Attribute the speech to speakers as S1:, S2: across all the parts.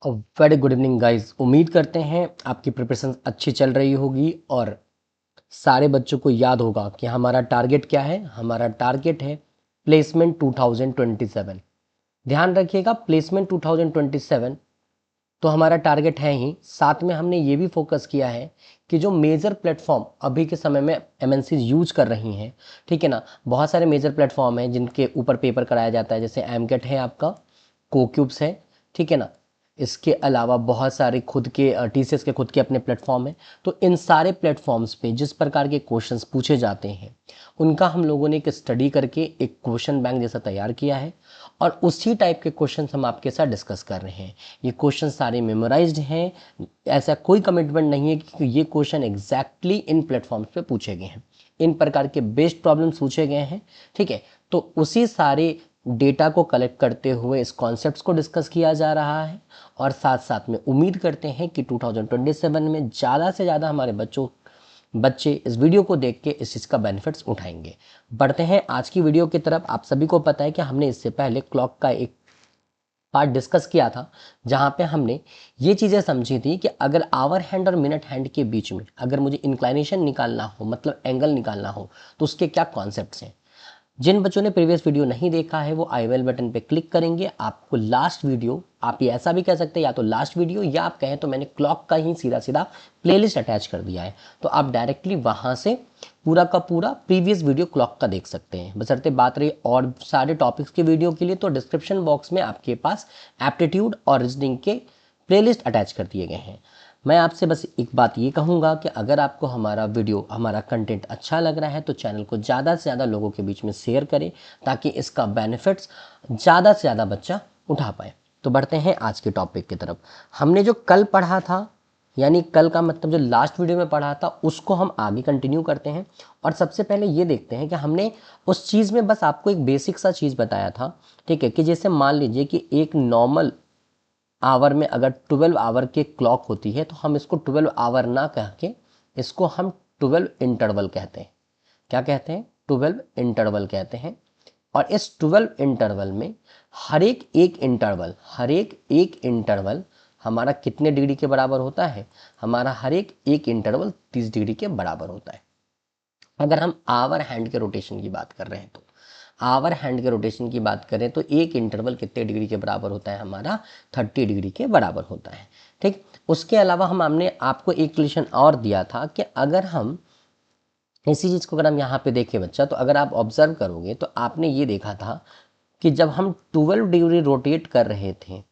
S1: Very good evening guys. उम्मीद करते हैं आपकी प्रिपरेशन अच्छी चल रही होगी और सारे बच्चों को याद होगा कि हमारा टारगेट क्या है। हमारा टारगेट है प्लेसमेंट 2027। ध्यान रखिएगा, प्लेसमेंट 2027 तो हमारा टारगेट है ही। साथ में हमने ये भी फोकस किया है कि जो मेजर प्लेटफॉर्म अभी के समय में एमएनसीज यूज कर रही हैं, ठीक है ना, बहुत सारे मेजर प्लेटफॉर्म हैं जिनके ऊपर पेपर कराया जाता है, जैसे एमकेट है, आपका कोक्यूब्स है, ठीक है ना। इसके अलावा बहुत सारे खुद के टीसीएस के खुद के अपने प्लेटफॉर्म हैं। तो इन सारे प्लेटफॉर्म्स पे जिस प्रकार के क्वेश्चंस पूछे जाते हैं उनका हम लोगों ने एक स्टडी करके एक क्वेश्चन बैंक जैसा तैयार किया है और उसी टाइप के क्वेश्चंस हम आपके साथ डिस्कस कर रहे हैं। ये क्वेश्चन सारे मेमोराइज्ड हैं, ऐसा कोई कमिटमेंट नहीं है कि ये क्वेश्चन एग्जैक्टली इन प्लेटफॉर्म्स पे पूछे गए हैं। इन प्रकार के बेस्ड प्रॉब्लम्स पूछे गए हैं, ठीक है। तो उसी सारे डेटा को कलेक्ट करते हुए इस कॉन्सेप्ट्स को डिस्कस किया जा रहा है और साथ साथ में उम्मीद करते हैं कि 2027 में ज़्यादा से ज़्यादा हमारे बच्चे इस वीडियो को देख के इस चीज़ का बेनिफिट्स उठाएंगे। बढ़ते हैं आज की वीडियो की तरफ। आप सभी को पता है कि हमने इससे पहले क्लॉक का एक पार्ट डिस्कस किया था, जहाँ पे हमने ये चीज़ें समझी थी कि अगर आवर हैंड और मिनट हैंड के बीच में अगर मुझे इंक्लाइनेशन निकालना हो, मतलब एंगल निकालना हो, तो उसके क्या कॉन्सेप्ट्स हैं। जिन बच्चों ने प्रीवियस वीडियो नहीं देखा है वो आई विल बटन पे क्लिक करेंगे, आपको लास्ट वीडियो, आप ये ऐसा भी कह सकते हैं या तो लास्ट वीडियो या आप कहें तो मैंने क्लॉक का ही सीधा सीधा प्लेलिस्ट अटैच कर दिया है, तो आप डायरेक्टली वहाँ से पूरा का पूरा प्रीवियस वीडियो क्लॉक का देख सकते हैं। बशर्ते बात रही और सारे टॉपिक्स के वीडियो के लिए, तो डिस्क्रिप्शन बॉक्स में आपके पास एप्टीट्यूड और रीजनिंग के प्लेलिस्ट अटैच कर दिए गए हैं। मैं आपसे बस एक बात ये कहूँगा कि अगर आपको हमारा वीडियो, हमारा कंटेंट अच्छा लग रहा है तो चैनल को ज़्यादा से ज़्यादा लोगों के बीच में शेयर करें ताकि इसका बेनिफिट्स ज़्यादा से ज़्यादा बच्चा उठा पाए। तो बढ़ते हैं आज के टॉपिक की तरफ। हमने जो कल पढ़ा था, यानी कल का मतलब जो लास्ट वीडियो में पढ़ा था, उसको हम आगे कंटिन्यू करते हैं। और सबसे पहले ये देखते हैं कि हमने उस चीज़ में बस आपको एक बेसिक सा चीज़ बताया था, ठीक है, कि जैसे मान लीजिए कि एक नॉर्मल आवर में अगर 12 आवर की क्लॉक होती है तो हम इसको 12 आवर ना कह के इसको हम 12 इंटरवल कहते हैं। क्या कहते हैं? 12 इंटरवल कहते हैं। और इस 12 इंटरवल में हर एक इंटरवल हमारा कितने डिग्री के बराबर होता है? हमारा हर एक इंटरवल 30 डिग्री के बराबर होता है। अगर हम आवर हैंड के रोटेशन की बात कर रहे हैं तो आवर हैंड के रोटेशन की बात करें तो एक इंटरवल कितने डिग्री के बराबर होता है? हमारा 30 डिग्री के बराबर होता है, ठीक। उसके अलावा हमने आपको एक क्वेश्चन और दिया था कि अगर हम इसी चीज़ को अगर हम यहाँ पे देखें बच्चा, तो अगर आप ऑब्जर्व करोगे तो आपने ये देखा था कि जब हम 12 डिग्री रोटेट कर रहे थे,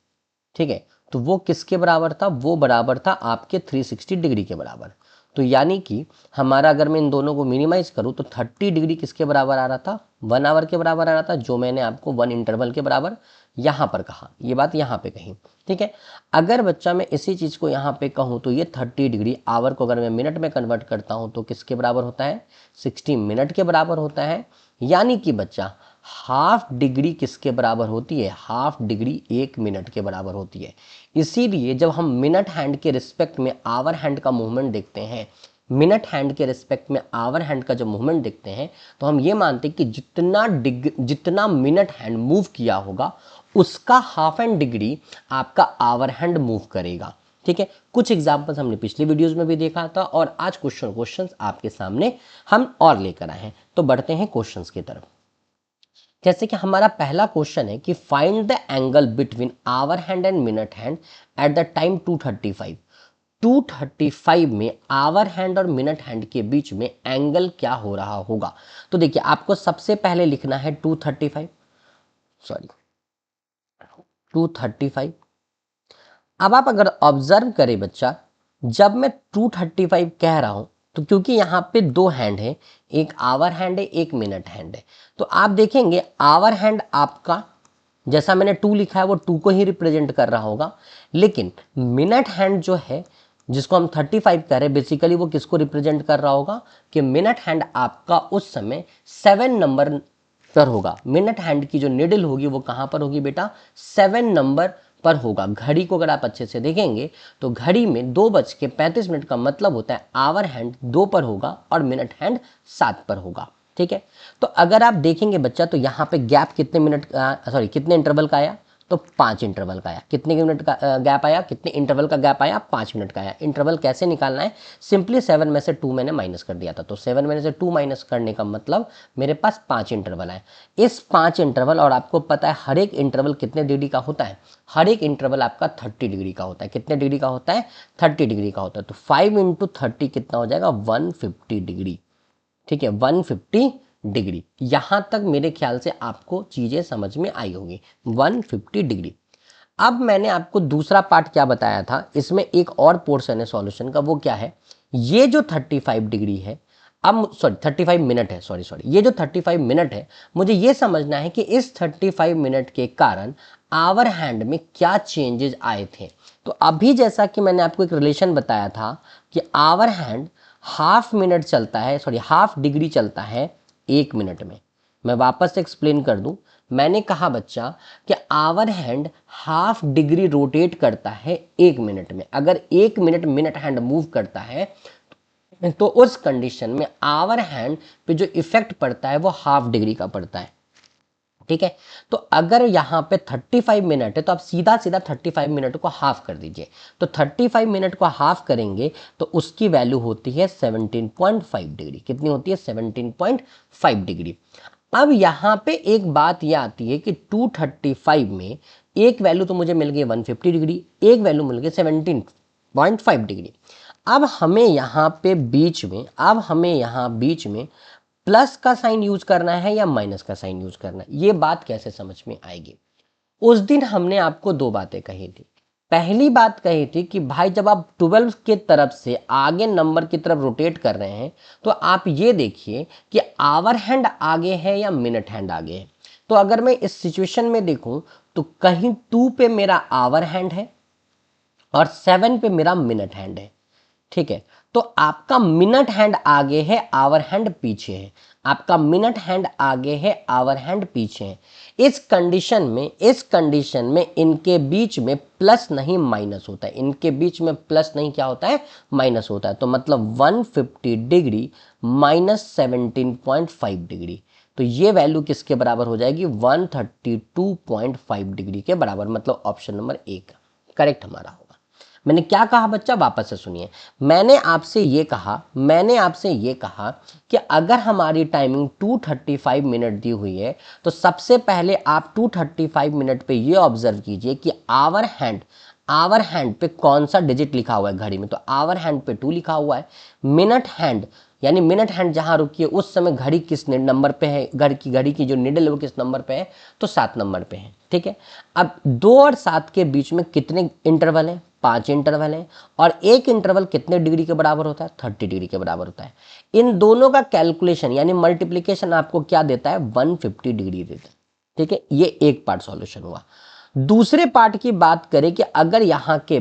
S1: ठीक है, तो वो किसके बराबर था? वो बराबर था आपके 360 डिग्री के बराबर। तो यानी कि हमारा, अगर मैं इन दोनों को मिनिमाइज करूं तो 30 डिग्री किसके बराबर आ रहा था? 1 आवर के बराबर आ रहा था, जो मैंने आपको 1 इंटरवल के बराबर यहाँ पर कहा, ये बात यहाँ पे कही, ठीक है। अगर बच्चा मैं इसी चीज़ को यहाँ पे कहूँ तो ये 30 डिग्री आवर को अगर मैं मिनट में कन्वर्ट करता हूँ तो किसके बराबर होता है? 60 मिनट के बराबर होता है। यानी कि बच्चा हाफ डिग्री किसके बराबर होती है? हाफ डिग्री 1 मिनट के बराबर होती है। इसीलिए जब हम मिनट हैंड के रिस्पेक्ट में आवर हैंड का मूवमेंट देखते हैं, मिनट हैंड के रिस्पेक्ट में आवर हैंड का जब मूवमेंट देखते हैं, तो हम ये मानते हैं कि जितना मिनट हैंड मूव किया होगा उसका हाफ एंड डिग्री आपका आवर हैंड मूव करेगा, ठीक है। कुछ एग्जांपल्स हमने पिछली वीडियोस में भी देखा था और आज क्वेश्चंस आपके सामने हम और लेकर आए हैं। तो बढ़ते हैं क्वेश्चंस की तरफ। जैसे कि हमारा पहला क्वेश्चन है कि find the angle between hour hand and minute hand at the time 235। 235 में आवर हैंड और मिनट हैंड के बीच में एंगल क्या हो रहा होगा? तो देखिए, आपको सबसे पहले लिखना है 235। अब आप अगर ऑब्जर्व करें बच्चा, जब मैं 235 कह रहा हूं तो क्योंकि यहाँ पे दो हैंड है, एक आवर हैंड है, एक मिनट हैंड है, तो आप देखेंगे आवर हैंड आपका जैसा मैंने 2 लिखा है वो 2 को ही रिप्रेजेंट कर रहा होगा, लेकिन मिनट हैंड जो है जिसको हम 35 कह रहे हैं, बेसिकली वो किसको रिप्रेजेंट कर रहा होगा कि मिनट हैंड आपका उस समय 7 नंबर पर होगा। मिनट हैंड की जो निडल होगी वो कहाँ पर होगी बेटा? 7 नंबर पर होगा। घड़ी को अगर आप अच्छे से देखेंगे तो घड़ी में 2:35 का मतलब होता है आवर हैंड 2 पर होगा और मिनट हैंड 7 पर होगा, ठीक है। तो अगर आप देखेंगे बच्चा तो यहाँ पे गैप कितने इंटरवल का आया? तो 5 इंटरवल का आया। कितने मिनट का गैप आया, कितने इंटरवल का गैप आया, 5 मिनट का आया। इंटरवल कैसे निकालना है, सिंपली 7 में से 2 मैंने माइनस कर दिया था, तो 7 में से 2 माइनस करने का मतलब मेरे पास 5 इंटरवल है। इस 5 इंटरवल, और आपको पता है हर एक इंटरवल कितने डिग्री का होता है, हर एक इंटरवल आपका 30 डिग्री का होता है। कितने डिग्री का होता है, 30 डिग्री का होता है। तो 5 इंटू 30 कितना हो जाएगा, 150 डिग्री। ठीक है, 150 डिग्री। यहां तक मेरे ख्याल से आपको चीजें समझ में आई होगी, 150 डिग्री। अब मैंने आपको दूसरा पार्ट क्या बताया था, इसमें एक और पोर्शन है सॉल्यूशन का, वो क्या है, ये जो 35 डिग्री है, अब सॉरी 35 मिनट है, सॉरी ये जो 35 मिनट है, मुझे ये समझना है कि इस 35 मिनट के कारण आवर हैंड में क्या चेंजेस आए थे। तो अभी जैसा कि मैंने आपको एक रिलेशन बताया था कि आवर हैंड हाफ मिनट चलता है, सॉरी हाफ डिग्री चलता है 1 मिनट में। मैं वापस से एक्सप्लेन कर दूं, मैंने कहा बच्चा कि hour hand half degree rotate करता है 1 मिनट में। अगर 1 मिनट मिनट हैंड मूव करता है तो उस कंडीशन में आवर हैंड पे जो इफेक्ट पड़ता है वो हाफ डिग्री का पड़ता है। ठीक है, तो अगर यहाँ पे 35 मिनट है तो आप सीधा सीधा 35 मिनट को हाफ कर दीजिए। तो 35 मिनट को हाफ करेंगे तो उसकी वैल्यू होती है 17.5 डिग्री। कितनी होती है, 17.5 डिग्री। अब यहाँ पे एक बात ये आती है कि 235 में एक वैल्यू तो मुझे मिल गई 150 डिग्री, एक वैल्यू मिल गई 17.5 डिग्री। अब हमें यहाँ पे बीच में, अब हमें यहाँ बीच में प्लस का साइन यूज करना है या माइनस का साइन यूज करना है, ये बात कैसे समझ में आएगी। उस दिन हमने आपको दो बातें कही थी। पहली बात कही थी कि भाई जब आप 12 की तरफ से आगे नंबर की तरफ रोटेट कर रहे हैं तो आप ये देखिए कि आवर हैंड आगे है या मिनट हैंड आगे है। तो अगर मैं इस सिचुएशन में देखूं तो कहीं 2 पे मेरा आवर हैंड है और 7 पे मेरा मिनट हैंड है। ठीक है, तो आपका मिनट हैंड आगे है, आवर हैंड पीछे है। आपका मिनट हैंड आगे है, आवर हैंड पीछे है। इस कंडीशन में इनके बीच में प्लस नहीं माइनस होता है, इनके बीच में प्लस नहीं क्या होता है, माइनस होता है। तो मतलब 150 डिग्री माइनस 17.5 डिग्री, तो ये वैल्यू किसके बराबर हो जाएगी, 132.5 डिग्री के बराबर। मतलब ऑप्शन नंबर ए करेक्ट हमारा होगा। मैंने क्या कहा बच्चा, वापस से सुनिए। मैंने आपसे ये कहा कि अगर हमारी टाइमिंग 235 मिनट दी हुई है तो सबसे पहले आप 235 मिनट पे ये ऑब्जर्व कीजिए कि आवर हैंड पे कौन सा डिजिट लिखा हुआ है घड़ी में। तो आवर हैंड पे 2 लिखा हुआ है। मिनट हैंड यानी मिनट हैंड जहां रुकी है उस समय घड़ी किस नंबर पे है, घड़ी की जो निडल है वो किस नंबर पे है, तो 7 नंबर पे है। ठीक है, अब 2 और 7 के बीच में कितने इंटरवल है, 5 इंटरवल है। और एक इंटरवल कितने डिग्री के बराबर होता है, 30 डिग्री के बराबर होता है। इन दोनों का कैलकुलेशन यानी मल्टीप्लीकेशन आपको क्या देता है, 150 डिग्री देता है। ठीक है, ये एक पार्ट सॉल्यूशन हुआ। दूसरे पार्ट की बात करें कि अगर यहाँ के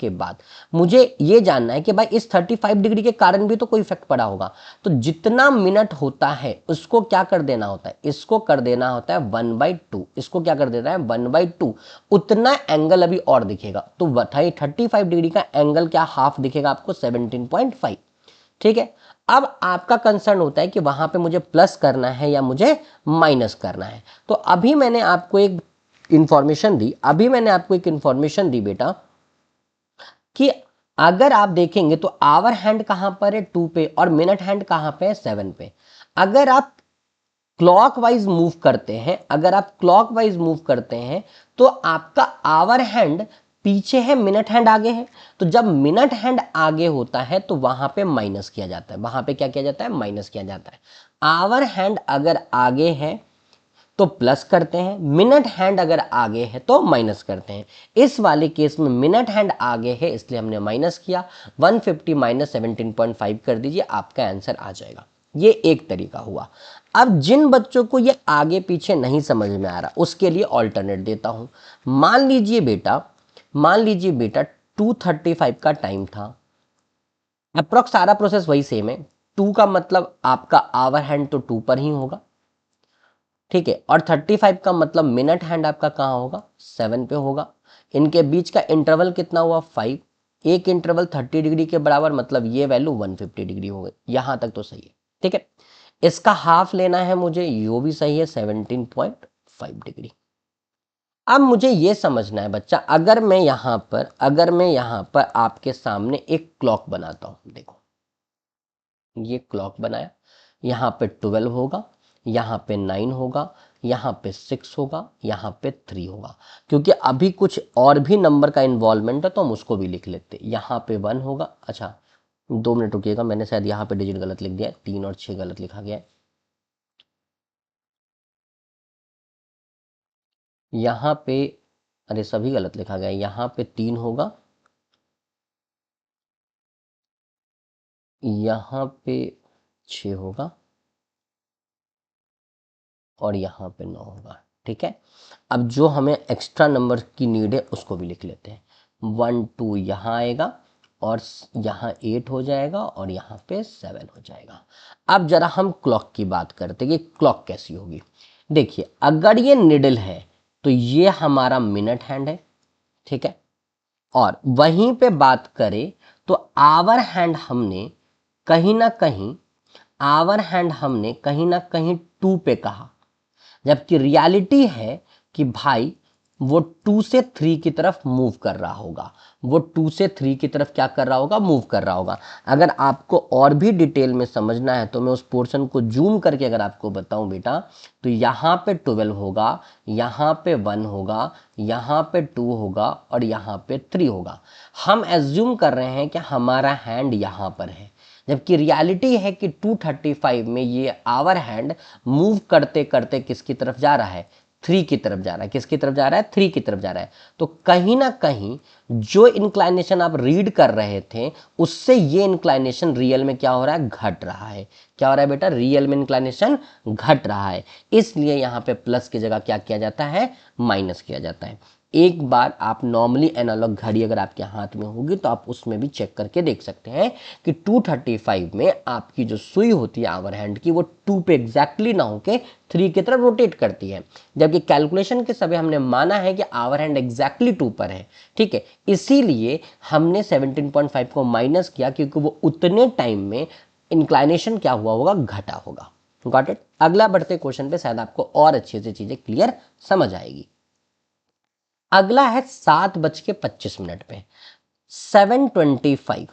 S1: बाद मुझे ये जानना है कि भाई इस 35 डिग्री के कारण भी तो कोई इफेक्ट पड़ा होगा, तो जितना मिनट होता है उसको क्या कर देना होता है, इसको कर देना होता है 1/2। इसको क्या कर देना है, 1/2। उतना एंगल अभी और दिखेगा। तो 35 डिग्री का एंगल क्या हाफ दिखेगा आपको, 17.5। ठीक है, अब आपका कंसर्न होता है कि वहां पे मुझे प्लस करना है या मुझे माइनस करना है। तो अभी मैंने आपको एक इंफॉर्मेशन दी बेटा कि अगर आप देखेंगे तो आवर हैंड कहां पर है, 2 पे, और मिनट हैंड कहां पे है, 7 पे। अगर आप क्लॉकवाइज मूव करते हैं तो आपका आवर हैंड पीछे है, मिनट हैंड आगे है। तो जब मिनट हैंड आगे होता है तो वहां पे माइनस किया जाता है, वहां पे क्या किया जाता है, माइनस किया जाता है। आवर हैंड अगर आगे है तो प्लस करते हैं, मिनट हैंड अगर आगे है तो माइनस करते हैं। इस वाले केस में मिनट हैंड आगे है इसलिए हमने माइनस किया, 150 माइनस 17.5 कर दीजिए, आपका आंसर आ जाएगा। ये एक तरीका हुआ। अब जिन बच्चों को ये आगे पीछे नहीं समझ में आ रहा उसके लिए ऑल्टरनेट देता हूं। मान लीजिए बेटा 235 का टाइम था, अप्रोक्स सारा प्रोसेस वही सेम है। 2 का मतलब आपका आवर हैंड तो 2 पर ही होगा। ठीक है, और 35 का मतलब मिनट हैंड आपका कहाँ होगा, 7 पे होगा। इनके बीच का इंटरवल कितना हुआ, 5। एक इंटरवल 30 डिग्री के बराबर, मतलब ये वैल्यू 150 डिग्री हो गई। यहां तक तो सही है। ठीक है, इसका हाफ लेना है मुझे, यो भी सही है, 17.5 डिग्री। अब मुझे ये समझना है बच्चा, अगर मैं यहाँ पर आपके सामने एक क्लॉक बनाता हूँ, देखो ये क्लॉक बनाया, यहाँ पे 12 होगा, यहाँ पे 9 होगा, यहाँ पे 6 होगा, यहाँ पे 3 होगा। क्योंकि अभी कुछ और भी नंबर का इन्वॉल्वमेंट है तो हम उसको भी लिख लेते। यहाँ पे 1 होगा, अच्छा 2 मिनट रुकिएगा, मैंने शायद यहाँ पे डिजिट गलत लिख दिया है, 3 और 6 गलत लिखा गया है। यहाँ पे अरे सभी गलत लिखा गया है, यहाँ पे 3 होगा, यहाँ पे 6 होगा और यहाँ पे 9 होगा। ठीक है, अब जो हमें एक्स्ट्रा नंबर की नीड है उसको भी लिख लेते हैं। 1 2 यहाँ आएगा और यहाँ 8 हो जाएगा और यहाँ पे 7 हो जाएगा। अब जरा हम क्लॉक की बात करते हैं कि क्लॉक कैसी होगी। देखिए अगर ये निडल है तो ये हमारा मिनट हैंड है, ठीक है, और वहीं पे बात करें तो आवर हैंड हमने कहीं ना कहीं 2 पे कहा, जबकि रियलिटी है कि भाई वो 2 से 3 की तरफ मूव कर रहा होगा, वो 2 से 3 की तरफ क्या कर रहा होगा, मूव कर रहा होगा। अगर आपको और भी डिटेल में समझना है तो मैं उस पोर्शन को जूम करके अगर आपको बताऊं बेटा, तो यहाँ पे 12 होगा, यहाँ पे 1 होगा, यहाँ पे 2 होगा और यहाँ पे 3 होगा। हम एज्यूम कर रहे हैं कि हमारा हैंड यहाँ पर है, जबकि रियलिटी है कि 235 में ये आवर हैंड मूव करते करते किसकी तरफ जा रहा है, 3 की तरफ जा रहा है। किसकी तरफ जा रहा है, 3 की तरफ जा रहा है। तो कहीं ना कहीं जो इंक्लाइनेशन आप रीड कर रहे थे उससे ये इंक्लाइनेशन रियल में क्या हो रहा है, घट रहा है। क्या हो रहा है बेटा, रियल में इंक्लाइनेशन घट रहा है, इसलिए यहाँ पे प्लस की जगह क्या किया जाता है, माइनस किया जाता है। एक बार आप नॉर्मली एनालॉग घड़ी अगर आपके हाथ में होगी तो आप उसमें भी चेक करके देख सकते हैं कि 235 में आपकी जो सुई होती है आवर हैंड की वो 2 पे एग्जैक्टली ना होके 3 की तरफ रोटेट करती है, जबकि कैलकुलेशन के समय हमने माना है कि आवर हैंड एग्जैक्टली 2 पर है। ठीक है, इसीलिए हमने 17.5 को माइनस किया, क्योंकि वो उतने टाइम में इंक्लाइनेशन क्या हुआ होगा, घटा होगा। Got it. अगला बढ़ते क्वेश्चन पे, शायद आपको और अच्छे से चीजें क्लियर समझ आएगी। अगला है 7:25 पे 725।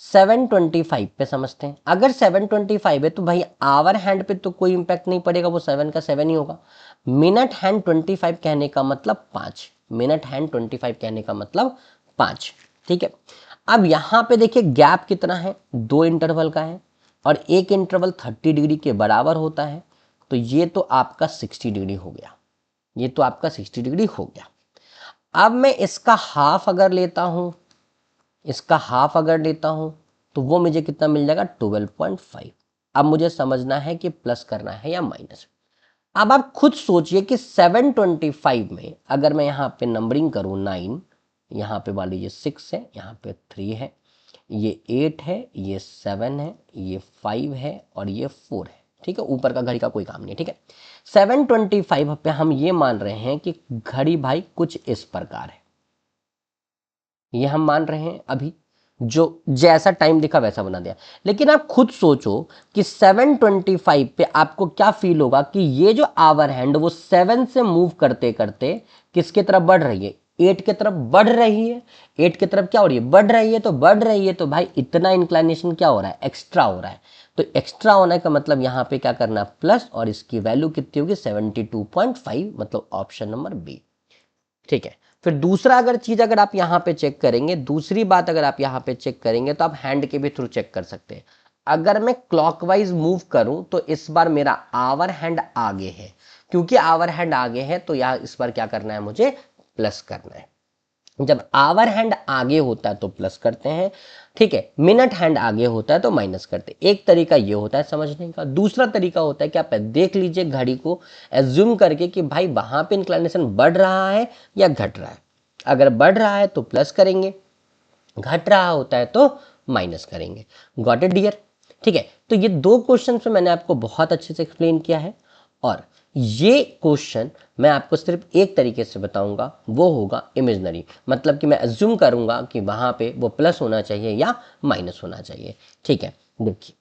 S1: 725 पे समझते हैं। अगर 725 है तो भाई आवर हैंड पे तो कोई इंपैक्ट नहीं पड़ेगा, वो 7 का 7 ही होगा। मिनट हैंड 25 कहने का मतलब 5, मिनट हैंड 25 कहने का मतलब 5। ठीक है, अब यहां पे देखिए गैप कितना है, 2 इंटरवल का है और एक इंटरवल 30 डिग्री के बराबर होता है, तो ये तो आपका 60 डिग्री हो गया, ये तो आपका 60 डिग्री हो गया। अब मैं इसका हाफ अगर लेता हूं, इसका हाफ अगर लेता हूं तो वो मुझे कितना मिल जाएगा, 12.5। अब मुझे समझना है कि प्लस करना है या माइनस। अब आप खुद सोचिए कि 725 में अगर मैं यहाँ पे नंबरिंग करूँ 9, यहाँ पे मान लीजिए 6 है, यहाँ पे 3 है, ये 8 है, ये 7 है, ये 5 है और ये 4 है। ठीक है, ऊपर का घड़ी का कोई काम नहीं है। ठीक है, 725 पे हम ये मान रहे हैं कि घड़ी भाई कुछ इस प्रकार है, ये हम मान रहे हैं अभी, जो जैसा टाइम दिखा वैसा बना दिया। लेकिन आप खुद सोचो कि 725 पे आपको क्या फील होगा कि ये जो आवर हैंड वो 7 से मूव करते करते किसके तरफ बढ़ रही है, 8 की तरफ बढ़ रही है। 8 की तरफ क्या हो रही है, बढ़ रही है, तो बढ़ रही है तो भाई इतना इंक्लाइनेशन क्या हो रहा है, एक्स्ट्रा हो रहा है। तो एक्स्ट्रा होने का मतलब यहाँ पे क्या करना है, प्लस, और इसकी वैल्यू कितनी होगी, 72.5, मतलब ऑप्शन नंबर बी। ठीक है, फिर दूसरा अगर चीज अगर आप यहाँ पे चेक करेंगे, दूसरी बात अगर आप यहाँ पे चेक करेंगे तो आप हैंड के भी थ्रू चेक कर सकते हैं। अगर मैं क्लॉकवाइज मूव करूं तो इस बार मेरा आवर हैंड आगे है, क्योंकि आवर हैंड आगे है तो यहाँ इस बार क्या करना है, मुझे प्लस करना है। जब आवर हैंड आगे होता है तो प्लस करते हैं, ठीक है, मिनट हैंड आगे होता है तो माइनस करते हैं। एक तरीका ये होता है समझने का। दूसरा तरीका होता है कि आप देख लीजिए घड़ी को एज्यूम करके कि भाई वहां पे इंक्लिनेशन बढ़ रहा है या घट रहा है। अगर बढ़ रहा है तो प्लस करेंगे, घट रहा होता है तो माइनस करेंगे। Got it dear. ठीक है, तो ये 2 क्वेश्चन में मैंने आपको बहुत अच्छे से एक्सप्लेन किया है, और ये क्वेश्चन मैं आपको सिर्फ एक तरीके से बताऊंगा, वो होगा इमेजनरी, मतलब कि मैं अज्यूम करूंगा कि वहां पे वो प्लस होना चाहिए या माइनस होना चाहिए। ठीक है, देखिए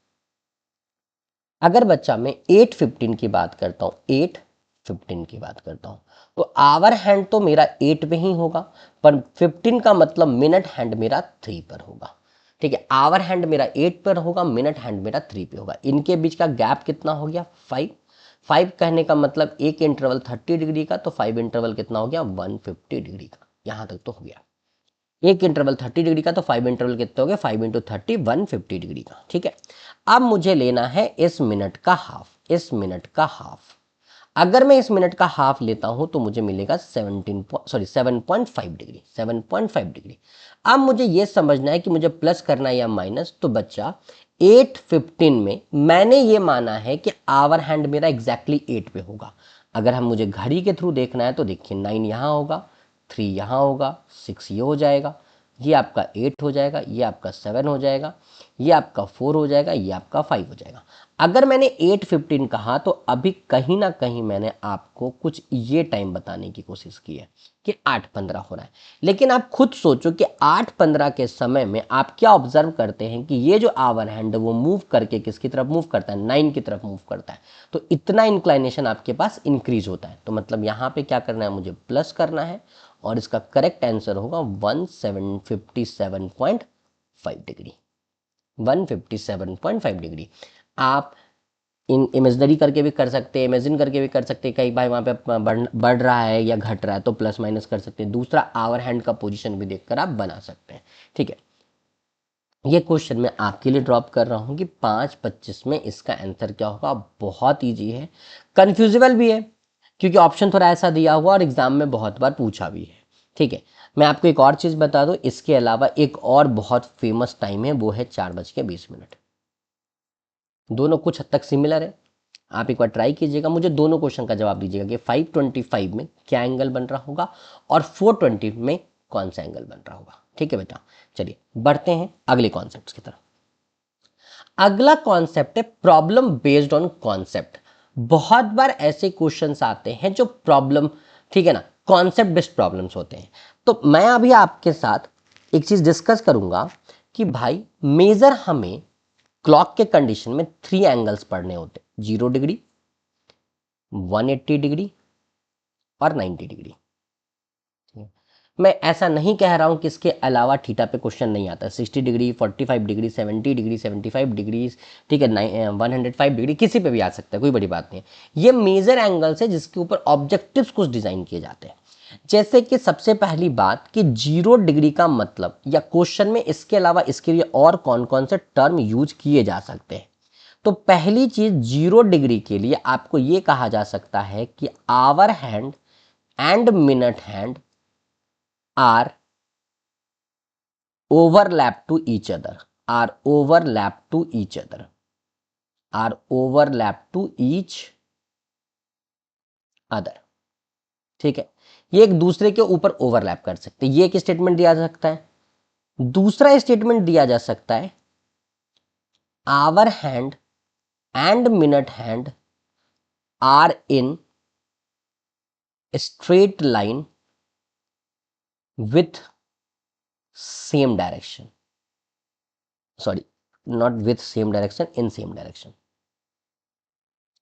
S1: अगर बच्चा मैं 8:15 की बात करता हूं, 8 15 की बात करता हूँ, तो आवर हैंड तो मेरा 8 पे ही होगा, पर 15 का मतलब मिनट हैंड मेरा 3 पर होगा। ठीक है, आवर हैंड मेरा 8 पर होगा, मिनट हैंड मेरा 3 पे होगा। इनके बीच का गैप कितना हो गया? 5। 5 कहने का मतलब एक इंटरवल 30 डिग्री का, तो 5 इंटरवल कितना हो गया? 150 डिग्री का। यहां तक तो हो गया। एक इंटरवल 30 डिग्री का, तो 5 इंटरवल कितने हो गए? 5 इंटू 30 150 डिग्री का। ठीक है, अब मुझे लेना है इस मिनट का हाफ। इस मिनट का हाफ, अगर मैं इस मिनट का हाफ लेता हूं तो मुझे मिलेगा 7.5 डिग्री। 7.5 डिग्री। अब मुझे यह समझना है कि मुझे प्लस करना है या माइनस, तो बच्चा 8:15 में मैंने ये माना है कि आवर हैंड मेरा एग्जैक्टली 8 पे होगा। अगर हम मुझे घड़ी के थ्रू देखना है तो देखिए 9 यहां होगा, 3 यहां होगा, 6 ये हो जाएगा, ये आपका 8 हो जाएगा, ये आपका 7 हो जाएगा, ये आपका 4 हो जाएगा, ये आपका 5 हो जाएगा। अगर मैंने 8:15 कहा तो अभी कहीं ना कहीं मैंने आपको कुछ ये टाइम बताने की कोशिश की है कि 8:15 हो रहा है। लेकिन आप खुद सोचो कि 8:15 के समय में आप क्या ऑब्जर्व करते हैं कि ये जो आवर हैंड वो मूव करके किसकी तरफ मूव करता है? 9 की तरफ मूव करता है। तो इतना इंक्लाइनेशन आपके पास इंक्रीज होता है। तो मतलब यहाँ पे क्या करना है? मुझे प्लस करना है, और इसका करेक्ट आंसर होगा 157.5 डिग्री। 157.5 डिग्री। आप इन इमेजनरी करके भी कर सकते हैं, इमेजिन करके भी कर सकते हैं। कई बार वहाँ पे बढ़ रहा है या घट रहा है तो प्लस माइनस कर सकते हैं। दूसरा, आवर हैंड का पोजीशन भी देखकर आप बना सकते हैं। ठीक है, ये क्वेश्चन मैं आपके लिए ड्रॉप कर रहा हूँ कि 5:25 में इसका आंसर क्या होगा। बहुत ईजी है, कन्फ्यूजिबल भी है, क्योंकि ऑप्शन थोड़ा ऐसा दिया हुआ और एग्जाम में बहुत बार पूछा भी है। ठीक है, मैं आपको एक और चीज़ बता दूं, इसके अलावा एक और बहुत फेमस टाइम है, वो है 4:20। दोनों कुछ हद तक सिमिलर है। आप एक बार ट्राई कीजिएगा, मुझे दोनों क्वेश्चन का जवाब दीजिएगा कि 5:25 में क्या एंगल बन रहा होगा और 4:20 में कौन सा एंगल बन रहा होगा। ठीक है बेटा, चलिए बढ़ते हैं अगले कॉन्सेप्ट की तरफ। अगला कॉन्सेप्ट है प्रॉब्लम बेस्ड ऑन कॉन्सेप्ट। बहुत बार ऐसे क्वेश्चंस आते हैं जो प्रॉब्लम, ठीक है ना, कॉन्सेप्ट बेस्ड प्रॉब्लम्स होते हैं। तो मैं अभी आपके साथ एक चीज डिस्कस करूंगा कि भाई मेजर हमें क्लॉक के कंडीशन में 3 एंगल्स पढ़ने होते हैं, 0 डिग्री, 180 डिग्री और 90 डिग्री। मैं ऐसा नहीं कह रहा हूं कि इसके अलावा थीटा पे क्वेश्चन नहीं आता। 60 डिग्री, 45 डिग्री, 70 डिग्री, 75 डिग्री, ठीक है, 105 डिग्री, किसी पे भी आ सकता है, कोई बड़ी बात नहीं है। ये मेजर एंगल्स है जिसके ऊपर ऑब्जेक्टिव्स कुछ डिजाइन किए जाते हैं। जैसे कि सबसे पहली बात कि 0 डिग्री का मतलब, या क्वेश्चन में इसके अलावा इसके लिए और कौन कौन से टर्म यूज किए जा सकते हैं। तो पहली चीज, 0 डिग्री के लिए आपको यह कहा जा सकता है कि hour hand and minute hand are overlap to each other, are overlap to each other, are overlap to each other। ठीक है, ये एक दूसरे के ऊपर ओवरलैप कर सकते हैं। ये एक स्टेटमेंट दिया जा सकता है। दूसरा स्टेटमेंट दिया जा सकता है, hour hand and minute hand are in straight line with same direction, sorry, not with same direction, in same direction,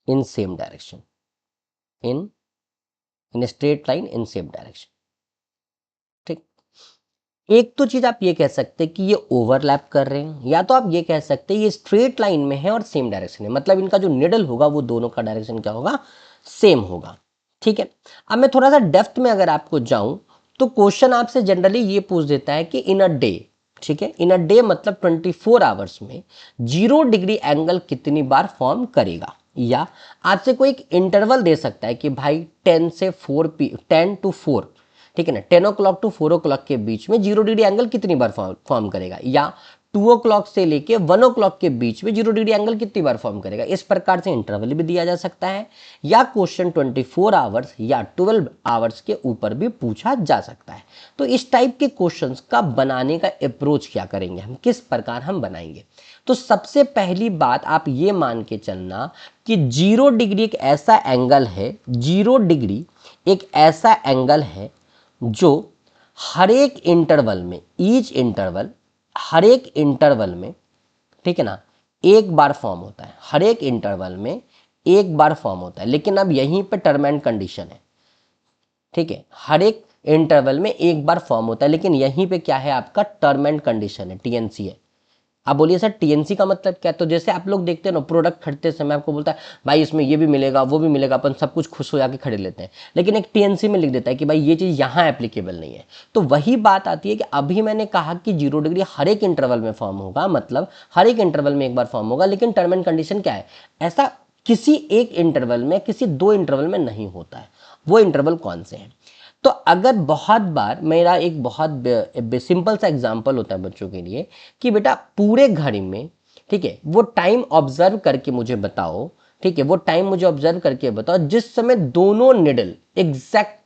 S1: in same direction, in straight line in same direction. ठीक, एक तो चीज आप ये कह सकते हैं कि ये ओवरलैप कर रहे हैं, या तो आप ये कह सकते हैं ये स्ट्रेट लाइन में है और सेम डायरेक्शन है, मतलब इनका जो निडल होगा वो दोनों का डायरेक्शन क्या होगा? सेम होगा। ठीक है, अब मैं थोड़ा सा डेप्थ में अगर आपको जाऊं तो क्वेश्चन आपसे जनरली ये पूछ देता है कि इन अ डे, ठीक है, इन अ डे मतलब 24 आवर्स में 0 डिग्री एंगल कितनी बार फॉर्म करेगा। या आपसे कोई एक इंटरवल दे सकता है कि भाई 10 से 10 to 4, ठीक है ना, 10 o'clock to 4 o'clock के बीच में 0 डिग्री एंगल कितनी बार फॉर्म करेगा। या 2 o'clock से लेके 1 o'clock के बीच में 0 डिग्री एंगल कितनी बार फॉर्म करेगा। इस प्रकार से इंटरवल भी दिया जा सकता है, या क्वेश्चन 24 आवर्स या 12 आवर्स के ऊपर भी पूछा जा सकता है। तो इस टाइप के क्वेश्चंस का बनाने का अप्रोच क्या करेंगे हम, किस प्रकार हम बनाएंगे। तो सबसे पहली बात आप ये मान के चलना कि 0 डिग्री एक ऐसा एंगल है, 0 डिग्री एक ऐसा एंगल है जो हर एक इंटरवल में, ईच इंटरवल, हर एक इंटरवल में, ठीक है ना, एक बार फॉर्म होता है। हर एक इंटरवल में एक बार फॉर्म होता है, लेकिन अब यहीं पे टर्म एंड कंडीशन है, ठीक है, हर एक इंटरवल में एक बार फॉर्म होता है, लेकिन यहीं पे क्या है आपका टर्म एंड कंडीशन है, टीएनसी है। आप बोलिए सर टीएनसी का मतलब क्या है? तो जैसे आप लोग देखते हैं ना, प्रोडक्ट खरीदते समय आपको बोलता है भाई इसमें ये भी मिलेगा वो भी मिलेगा, अपन सब कुछ खुश हो जाके खरीद लेते हैं, लेकिन एक टीएनसी में लिख देता है कि भाई ये चीज़ यहाँ एप्लीकेबल नहीं है। तो वही बात आती है कि अभी मैंने कहा कि 0 डिग्री हर एक इंटरवल में फॉर्म होगा, मतलब हर एक इंटरवल में एक बार फॉर्म होगा, लेकिन टर्म एंड कंडीशन क्या है, ऐसा किसी एक इंटरवल में, किसी दो इंटरवल में नहीं होता है। वो इंटरवल कौन से हैं? तो अगर बहुत बार मेरा एक बहुत सिंपल सा एग्जांपल होता है बच्चों के लिए कि बेटा पूरे घड़ी में, ठीक है, वो टाइम ऑब्जर्व करके मुझे बताओ, ठीक है, वो टाइम मुझे ऑब्जर्व करके बताओ जिस समय दोनों निडल एग्जैक्ट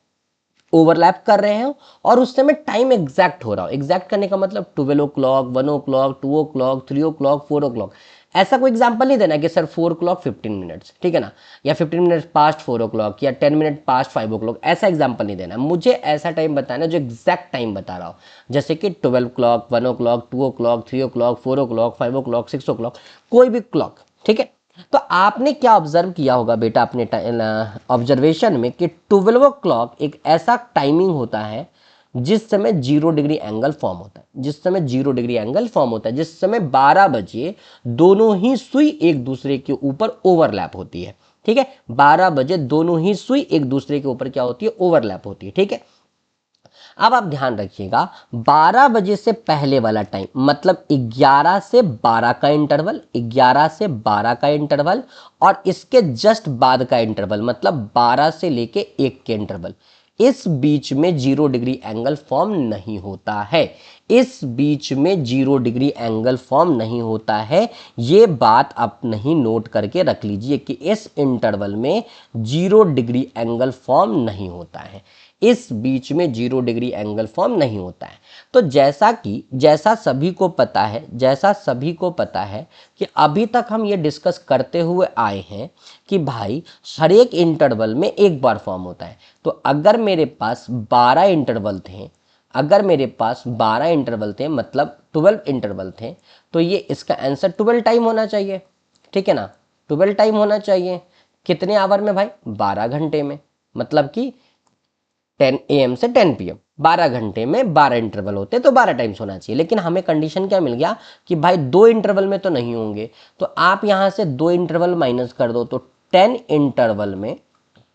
S1: ओवरलैप कर रहे हैं और उस समय टाइम एग्जैक्ट हो रहा हो। एग्जैक्ट करने का मतलब 12 o'clock, 1 o'clock, 2 o'clock, 3 o'clock, 4 o'clock। ऐसा कोई एग्जाम्पल नहीं देना कि सर 4 o'clock 15 मिनट्स, ठीक है ना, या 15 मिनट्स पास्ट 4 o'clock या 10 मिनट पास्ट 5 o'clock, ऐसा एग्जाम्पल नहीं देना। मुझे ऐसा टाइम बताना जो एग्जैक्ट टाइम बता रहा हो, जैसे कि 12 o'clock, 1 o'clock, 2 o'clock, 3 o'clock, 4 o'clock, 5 o'clock, 6 o'clock, कोई भी क्लॉक, ठीक है। तो आपने क्या ऑब्जर्व किया होगा बेटा अपने ऑब्जर्वेशन में कि 12 o'clock एक ऐसा टाइमिंग होता है जिस समय 0 डिग्री एंगल फॉर्म होता है, जिस समय 0 डिग्री एंगल फॉर्म होता है, जिस समय 12 बजे दोनों ही सुई एक दूसरे के ऊपर ओवरलैप होती है, ठीक है, 12 बजे दोनों ही सुई एक दूसरे के ऊपर क्या होती है, ओवरलैप होती है, ठीक है। अब आप ध्यान रखिएगा 12 बजे से पहले वाला टाइम मतलब 11 से 12 का इंटरवल, 11 से 12 का इंटरवल, और इसके जस्ट बाद का इंटरवल मतलब 12 से लेके 1 के इंटरवल, इस बीच में 0 डिग्री एंगल फॉर्म नहीं होता है। इस बीच में 0 डिग्री एंगल फॉर्म नहीं होता है। ये बात आप नहीं नोट करके रख लीजिए कि इस इंटरवल में 0 डिग्री एंगल फॉर्म नहीं होता है, इस बीच में 0 डिग्री एंगल फॉर्म नहीं होता है। तो जैसा सभी को पता है, जैसा सभी को पता है कि अभी तक हम ये डिस्कस करते हुए आए हैं कि भाई हर एक इंटरवल में एक बार फॉर्म होता है। तो अगर मेरे पास 12 इंटरवल थे, अगर मेरे पास 12 इंटरवल थे मतलब 12 इंटरवल थे, तो ये इसका आंसर 12 टाइम होना चाहिए, ठीक है ना, 12 टाइम होना चाहिए। कितने आवर में भाई? 12 घंटे में, मतलब कि 10 AM से 10 PM, 12 घंटे में 12 इंटरवल होते तो 12 टाइम्स होना चाहिए। लेकिन हमें कंडीशन क्या मिल गया कि भाई 2 इंटरवल में तो नहीं होंगे, तो आप यहाँ से 2 इंटरवल माइनस कर दो, तो 10 इंटरवल में,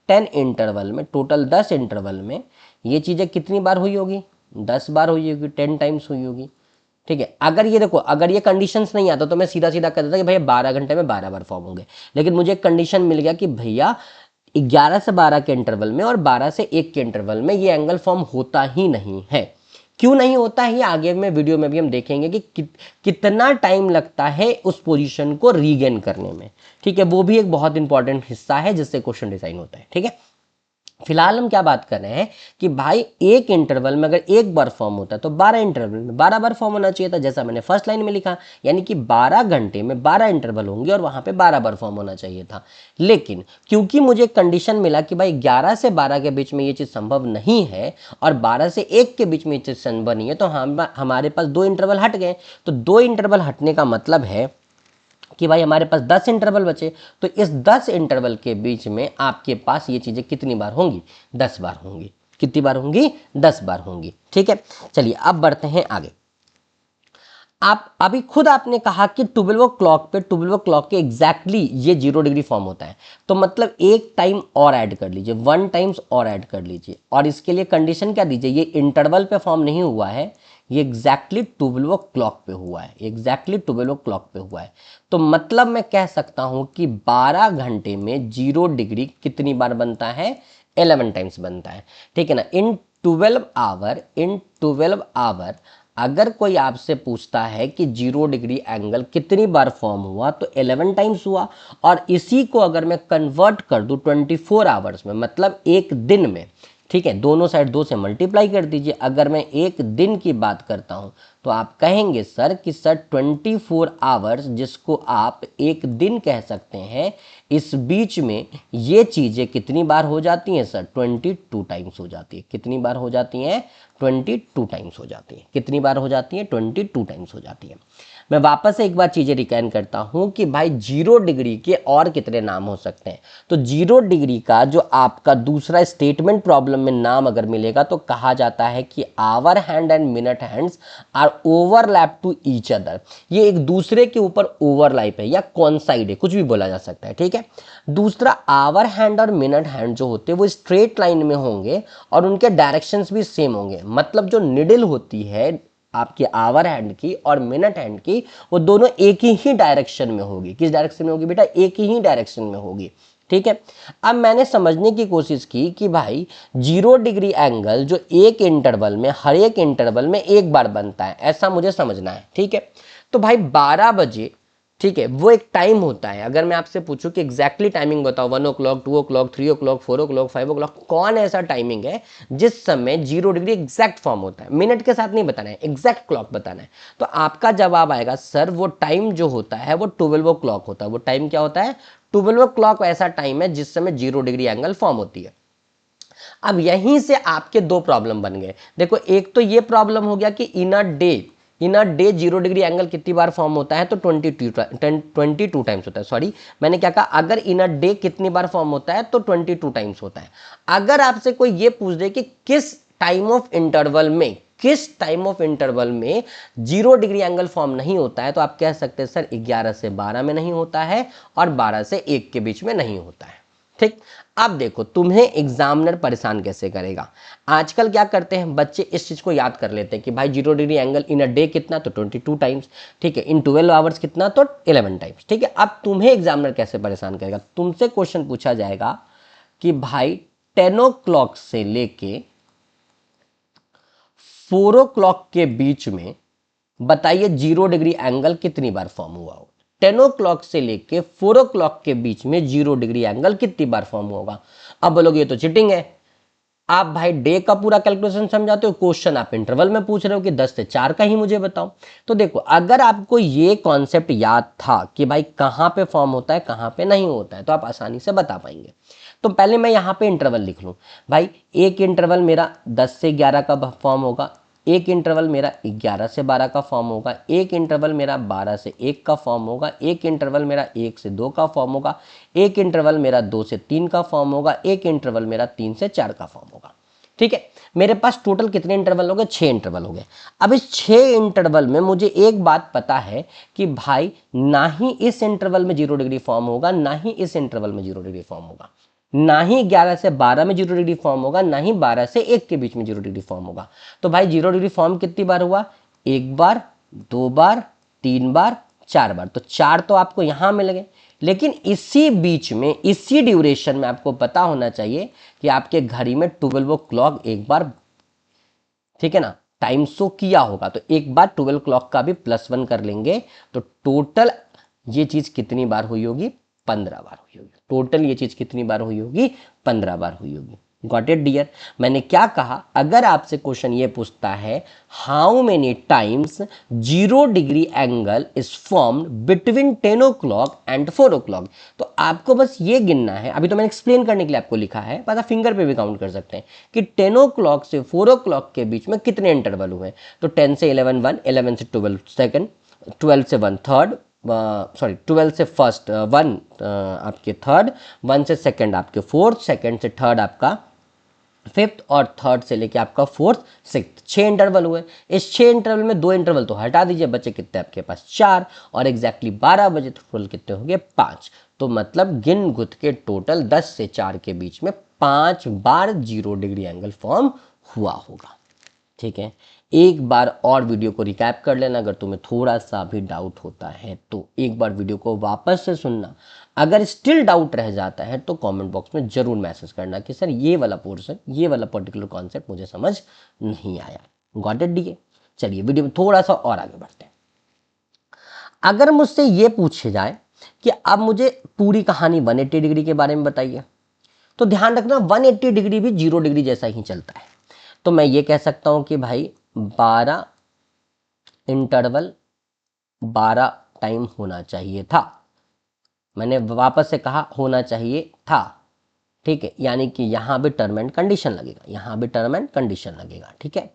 S1: 10 इंटरवल में टोटल 10 इंटरवल में ये चीज़ें कितनी बार हुई होगी? 10 बार हुई होगी, 10 टाइम्स हुई होगी, ठीक है। अगर ये देखो, अगर ये कंडीशंस नहीं आता तो मैं सीधा सीधा कह देता कि भैया 12 घंटे में 12 बार फॉर्म होंगे, लेकिन मुझे एक कंडीशन मिल गया कि भैया 11 से 12 के इंटरवल में और 12 से 1 के इंटरवल में ये एंगल फॉर्म होता ही नहीं है। क्यों नहीं होता है ये आगे में वीडियो में भी हम देखेंगे कि कितना टाइम लगता है उस पोजीशन को रीगेन करने में, ठीक है, वो भी एक बहुत इंपॉर्टेंट हिस्सा है जिससे क्वेश्चन डिजाइन होता है, ठीक है। फिलहाल हम क्या बात कर रहे हैं कि भाई एक इंटरवल में अगर एक बार फॉर्म होता है तो 12 इंटरवल में 12 बार फॉर्म होना चाहिए था, जैसा मैंने फर्स्ट लाइन में लिखा, यानी कि 12 घंटे में 12 इंटरवल होंगे और वहां पे 12 बार फॉर्म होना चाहिए था। लेकिन क्योंकि मुझे कंडीशन मिला कि भाई 11 से 12 के बीच में ये चीज़ संभव नहीं है और 12 से 1 के बीच में ये चीज़ संभव नहीं है, तो हमारे पास 2 इंटरवल हट गए। तो 2 इंटरवल हटने का मतलब है कि भाई हमारे पास 10 इंटरवल बचे, तो इस 10 इंटरवल के बीच में आपके पास ये चीज़ें कितनी बार होंगी? 10 बार होंगी। कितनी बार होंगी? 10 बार होंगी, ठीक है। चलिए अब बढ़ते हैं आगे। आप अभी खुद आपने कहा कि 12 क्लॉक पे 12 क्लॉक के एग्जैक्टली ये 0 डिग्री फॉर्म होता है, तो मतलब एक टाइम और ऐड कर लीजिए, 1 टाइम्स और ऐड कर लीजिए, और इसके लिए कंडीशन क्या दीजिए? ये इंटरवल पे फॉर्म नहीं हुआ है, ये एग्जैक्टली 12 क्लॉक पे हुआ है, एग्जैक्टली 12 क्लॉक पे हुआ है। तो मतलब मैं कह सकता हूं कि 12 घंटे में 0 डिग्री कितनी बार बनता है? 11 टाइम्स बनता है, ठीक है ना। इन 12 आवर अगर कोई आपसे पूछता है कि 0 डिग्री एंगल कितनी बार फॉर्म हुआ, तो 11 टाइम्स हुआ। और इसी को अगर मैं कन्वर्ट कर दूं 24 आवर्स में, मतलब एक दिन में, ठीक है, दोनों साइड 2 से मल्टीप्लाई कर दीजिए। अगर मैं एक दिन की बात करता हूं तो आप कहेंगे सर कि सर 24 आवर्स, जिसको आप एक दिन कह सकते हैं, इस बीच में ये चीज़ें कितनी बार हो जाती हैं सर? 22 टाइम्स हो जाती है। कितनी बार हो जाती हैं? 22 टाइम्स हो जाती है। कितनी बार हो जाती है? 22 टाइम्स हो जाती है। मैं वापस से एक बार चीजें रिकैन करता हूं कि भाई 0 डिग्री के और कितने नाम हो सकते हैं। तो 0 डिग्री का जो आपका दूसरा स्टेटमेंट प्रॉब्लम में नाम अगर मिलेगा तो कहा जाता है कि hour hand and minute hands are overlap to each other. ये एक दूसरे के ऊपर ओवरलैप है या कॉन्साइड है, कुछ भी बोला जा सकता है, ठीक है। दूसरा, आवर हैंड और मिनट हैंड जो होते हैं वो स्ट्रेट लाइन में होंगे और उनके डायरेक्शंस भी सेम होंगे। मतलब जो निडल होती है आपके आवर हैंड की और मिनट हैंड की, वो दोनों एक ही डायरेक्शन में होगी। किस डायरेक्शन में होगी बेटा? एक ही डायरेक्शन में होगी, ठीक है। अब मैंने समझने की कोशिश की कि भाई 0 डिग्री एंगल जो एक इंटरवल में, हर एक इंटरवल में एक बार बनता है, ऐसा मुझे समझना है, ठीक है। तो भाई 12 बजे, ठीक है, वो एक टाइम होता है। अगर मैं आपसे पूछूं कि एग्जैक्टली टाइमिंग बताओ, 1 o'clock, 2 o'clock, 3 o'clock, 4 o'clock, 5 o'clock, कौन ऐसा टाइमिंग है जिस समय 0 डिग्री एग्जैक्ट फॉर्म होता है? मिनट के साथ नहीं बताना है, एग्जैक्ट क्लॉक बताना है। तो आपका जवाब आएगा सर वो टाइम जो होता है वो 12 o'clock होता है। वो टाइम क्या होता है? 12 o'clock ऐसा टाइम है जिस समय 0 डिग्री एंगल फॉर्म होती है। अब यहीं से आपके दो प्रॉब्लम बन गए। देखो, एक तो ये प्रॉब्लम हो गया कि इन अ डे 0 डिग्री एंगल कितनी बार फॉर्म होता है? तो 22 टाइम्स होता है। सॉरी, मैंने क्या कहा? अगर इन अ डे कितनी बार फॉर्म होता है तो 22 टाइम्स होता है। अगर आपसे कोई ये पूछ दे कि किस टाइम ऑफ इंटरवल में, 0 डिग्री एंगल फॉर्म नहीं होता है, तो आप कह सकते हैं सर 11 से 12 में नहीं होता है और 12 से 1 के बीच में नहीं होता है, ठीक। अब देखो तुम्हें एग्जामिनर परेशान कैसे करेगा। आजकल क्या करते हैं बच्चे, इस चीज को याद कर लेते हैं कि भाई 0 degree angle in a day कितना? तो 22 टाइम्स, ठीक है। इन 12 आवर्स कितना? तो 11 टाइम्स, ठीक है। अब तुम्हें एग्जामिनर कैसे परेशान करेगा? तुमसे क्वेश्चन पूछा जाएगा कि भाई 10 o'clock से लेके 4 o'clock के बीच में बताइए 0 डिग्री एंगल कितनी बार फॉर्म हुआ हो। 10 o'clock से लेके 4 o'clock के बीच में 0 डिग्री एंगल कितनी बार फॉर्म होगा? अब बोलोगे ये तो चीटिंग है। आप भाई डे का पूरा कैलकुलेशन समझाते हो, क्वेश्चन आप इंटरवल में पूछ रहे हो कि 10 से 4 का ही मुझे बताओ। तो देखो, अगर आपको ये कॉन्सेप्ट याद था कि भाई कहां पे फॉर्म होता है कहां पे नहीं होता है, तो आप आसानी से बता पाएंगे। तो पहले मैं यहां पे इंटरवल लिख लूं। भाई एक इंटरवल मेरा 10 से 11 का फॉर्म होगा, एक इंटरवल मेरा 11 से 12 का फॉर्म होगा, एक इंटरवल मेरा 12 से 1 का फॉर्म होगा, एक इंटरवल मेरा 1 से 2 का फॉर्म होगा, एक इंटरवल मेरा 2 से 3 का फॉर्म होगा, एक इंटरवल मेरा 3 से 4 का फॉर्म होगा, ठीक है। मेरे पास टोटल कितने इंटरवल हो गए? 6 इंटरवल हो गए। अब इस 6 इंटरवल में मुझे एक बात पता है कि भाई ना ही इस इंटरवल में 0 डिग्री फॉर्म होगा, ना ही इस इंटरवल में 0 डिग्री फॉर्म होगा, ना ही 11 से 12 में 0 डिग्री फॉर्म होगा, ना ही 12 से 1 के बीच में 0 डिग्री फॉर्म होगा। तो भाई 0 डिग्री फॉर्म कितनी बार हुआ? एक बार, दो बार, तीन बार, 4 बार। तो 4 तो आपको यहां मिल गए। लेकिन इसी बीच में, इसी ड्यूरेशन में आपको पता होना चाहिए कि आपके घड़ी में 12 o'clock एक बार, ठीक है ना, टाइम शो किया होगा। तो एक बार 12 o'clock का भी +1 कर लेंगे तो टोटल ये चीज कितनी बार हुई होगी? 15 बार हुई होगी। टोटल ये चीज कितनी बार हुई होगी? 15 बार हुई होगी। Got it dear? मैंने क्या कहा? अगर आपसे क्वेश्चन ये पूछता है how many times 0 degree angle is formed between 10 o'clock and 4 o'clock, तो आपको बस ये गिनना है। अभी तो मैंने एक्सप्लेन करने के लिए आपको लिखा है, बस आप फिंगर पे भी काउंट कर सकते हैं कि 10 o'clock से 4 o'clock के बीच में कितने इंटरवल हुए। तो 10 से 11 1, 11 से 12 सेकंड, 12 से 1 थर्ड, सॉरी 12 से फर्स्ट 1 आपके थर्ड, 1 से सेकंड आपके फोर्थ, सेकंड से थर्ड आपका फिफ्थ, और थर्ड से लेके आपका फोर्थ सिक्स्थ। 6 इंटरवल हुए। इस 6 इंटरवल में 2 इंटरवल तो हटा दीजिए, बचे कितने आपके पास? 4। और एग्जैक्टली 12 बजे तो टोटल कितने हो गए? 5। तो मतलब गिन गुथ के टोटल 10 से 4 के बीच में 5 बार 0 डिग्री एंगल फॉर्म हुआ होगा, ठीक है। एक बार और वीडियो को रिकैप कर लेना अगर तुम्हें थोड़ा सा भी डाउट होता है तो। एक बार वीडियो को वापस से सुनना। अगर स्टिल डाउट रह जाता है तो कमेंट बॉक्स में जरूर मैसेज करना कि सर ये वाला पोर्शन, ये वाला पर्टिकुलर कॉन्सेप्ट मुझे समझ नहीं आया। Got it D? चलिए वीडियो में थोड़ा सा और आगे बढ़ते हैं। अगर मुझसे ये पूछे जाए कि अब मुझे पूरी कहानी 180 डिग्री के बारे में बताइए, तो ध्यान रखना 180 डिग्री भी 0 डिग्री जैसा ही चलता है। तो मैं ये कह सकता हूं कि भाई 12 इंटरवल 12 टाइम होना चाहिए था। मैंने वापस से कहा होना चाहिए था, ठीक है। यानी कि यहां भी टर्म एंड कंडीशन लगेगा, यहां भी टर्म एंड कंडीशन लगेगा, ठीक है।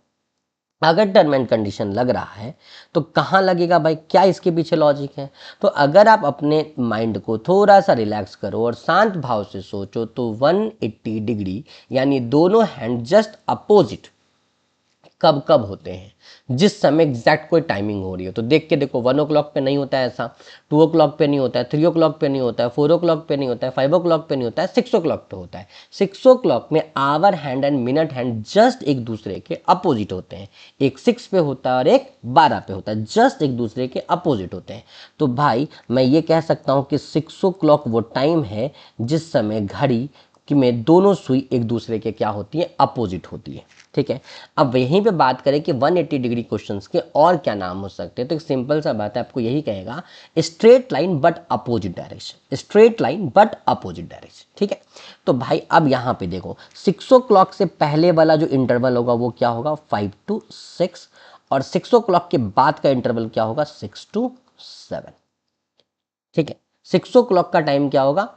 S1: अगर टर्म एंड कंडीशन लग रहा है तो कहाँ लगेगा भाई, क्या इसके पीछे लॉजिक है? तो अगर आप अपने माइंड को थोड़ा सा रिलैक्स करो और शांत भाव से सोचो तो 180 डिग्री यानी दोनों हैंड जस्ट अपोजिट कब कब होते हैं, जिस समय एग्जैक्ट कोई टाइमिंग हो रही है। तो देख के देखो, 1 o'clock पे नहीं होता है ऐसा, 2 o'clock पे नहीं होता है, 3 o'clock पे नहीं होता है, 4 o'clock पे नहीं होता है, 5 o'clock पे नहीं होता है, 6 o'clock पे होता है। 6 o'clock में hour hand and minute hand just एक दूसरे के अपोजिट होते हैं। एक 6 पे होता है और एक 12 पे होता है, जस्ट एक दूसरे के अपोजिट होते हैं। तो भाई मैं ये कह सकता हूँ कि 6 o'clock वो टाइम है जिस समय घड़ी कि में दोनों सुई एक दूसरे के क्या होती है, अपोजिट होती है। ठीक है, अब यहीं पे बात करें कि 180 डिग्री क्वेश्चंस के और क्या नाम हो सकते हैं, तो एक सिंपल सा बात है, आपको यही कहेगा straight line but opposite direction, straight line but opposite direction. ठीक है, तो भाई अब यहाँ पे देखो 6 o'clock से पहले वाला जो इंटरवल होगा वो क्या होगा, 5 to 6, और 6 o'clock के बाद का इंटरवल क्या होगा, 6 to 7। ठीक है, 6 o'clock का टाइम क्या होगा,